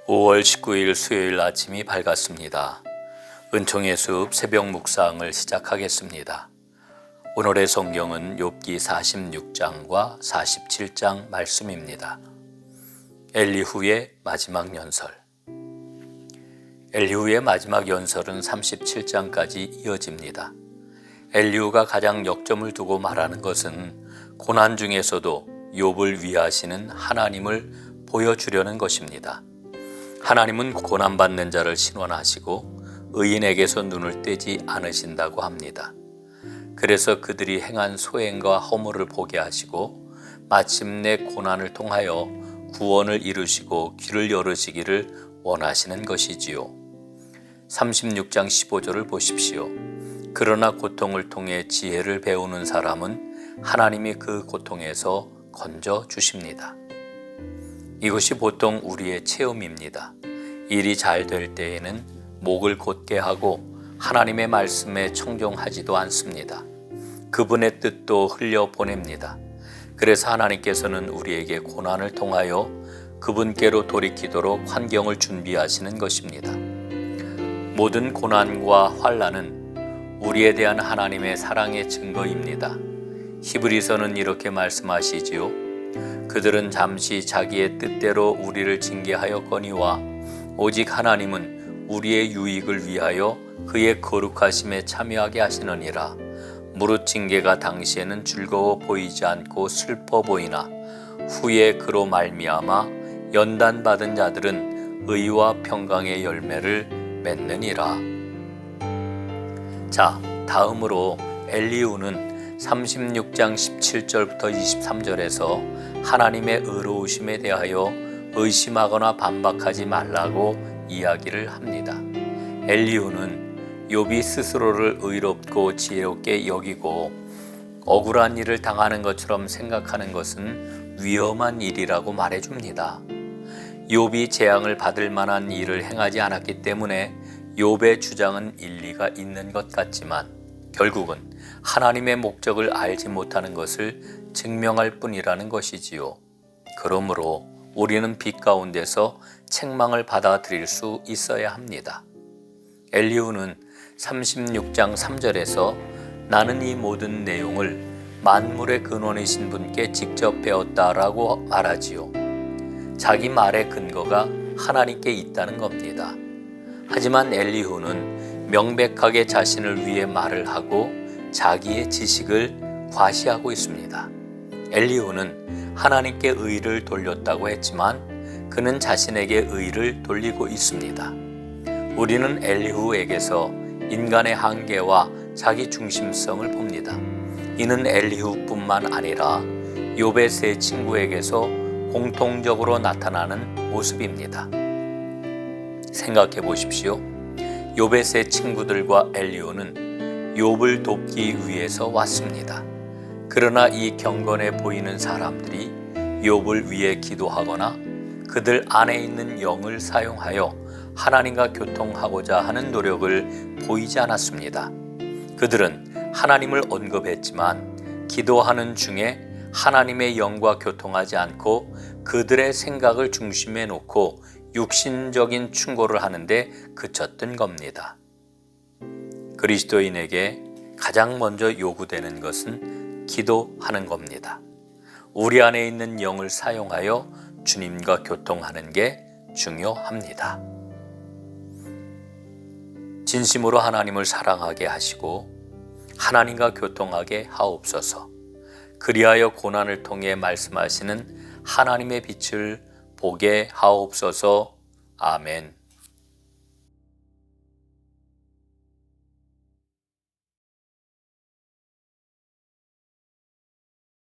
5월 19일 수요일 아침이 밝았습니다. 은총의 숲 새벽 묵상을 시작하겠습니다. 오늘의 성경은 욥기 46장과 47장 말씀입니다. 엘리후의 마지막 연설. 엘리후의 마지막 연설은 37장까지 이어집니다. 엘리후가 가장 역점을 두고 말하는 것은 고난 중에서도 욥을 위하시는 하나님을 보여주려는 것입니다. 하나님은 고난받는 자를 신원하시고 의인에게서 눈을 떼지 않으신다고 합니다. 그래서 그들이 행한 소행과 허물을 보게 하시고 마침내 고난을 통하여 구원을 이루시고 귀를 열으시기를 원하시는 것이지요. 36장 15절을 보십시오. 그러나 고통을 통해 지혜를 배우는 사람은 하나님이 그 고통에서 건져 주십니다. 이것이 보통 우리의 체험입니다. 일이 잘 될 때에는 목을 곧게 하고 하나님의 말씀에 청종하지도 않습니다. 그분의 뜻도 흘려보냅니다. 그래서 하나님께서는 우리에게 고난을 통하여 그분께로 돌이키도록 환경을 준비하시는 것입니다. 모든 고난과 환난은 우리에 대한 하나님의 사랑의 증거입니다. 히브리서는 이렇게 말씀하시지요. 그들은 잠시 자기의 뜻대로 우리를 징계하였거니와 오직 하나님은 우리의 유익을 위하여 그의 거룩하심에 참여하게 하시느니라. 무릇 징계가 당시에는 즐거워 보이지 않고 슬퍼 보이나 후에 그로 말미암아 연단받은 자들은 의와 평강의 열매를 맺느니라. 자, 다음으로 엘리후는 36장 17절부터 23절에서 하나님의 의로우심에 대하여 의심하거나 반박하지 말라고 이야기를 합니다. 엘리후는 욥이 스스로를 의롭고 지혜롭게 여기고 억울한 일을 당하는 것처럼 생각하는 것은 위험한 일이라고 말해줍니다. 욥이 재앙을 받을 만한 일을 행하지 않았기 때문에 욥의 주장은 일리가 있는 것 같지만 결국은 하나님의 목적을 알지 못하는 것을 증명할 뿐이라는 것이지요. 그러므로 우리는 빛 가운데서 책망을 받아들일 수 있어야 합니다. 엘리후는 36장 3절에서 나는 이 모든 내용을 만물의 근원이신 분께 직접 배웠다라고 말하지요. 자기 말의 근거가 하나님께 있다는 겁니다. 하지만 엘리후는 명백하게 자신을 위해 말을 하고 자기의 지식을 과시하고 있습니다. 엘리후는 하나님께 의를 돌렸다고 했지만 그는 자신에게 의를 돌리고 있습니다. 우리는 엘리후에게서 인간의 한계와 자기 중심성을 봅니다. 이는 엘리후뿐만 아니라 욥의 세 친구에게서 공통적으로 나타나는 모습입니다. 생각해 보십시오. 욥의 세 친구들과 엘리후는 욥을 돕기 위해서 왔습니다. 그러나 이 경건해 보이는 사람들이 욥을 위해 기도하거나 그들 안에 있는 영을 사용하여 하나님과 교통하고자 하는 노력을 보이지 않았습니다. 그들은 하나님을 언급했지만 기도하는 중에 하나님의 영과 교통하지 않고 그들의 생각을 중심에 놓고 육신적인 충고를 하는데 그쳤던 겁니다. 그리스도인에게 가장 먼저 요구되는 것은 기도하는 겁니다. 우리 안에 있는 영을 사용하여 주님과 교통하는 게 중요합니다. 진심으로 하나님을 사랑하게 하시고 하나님과 교통하게 하옵소서. 그리하여 고난을 통해 말씀하시는 하나님의 빛을 보게 하옵소서. 아멘.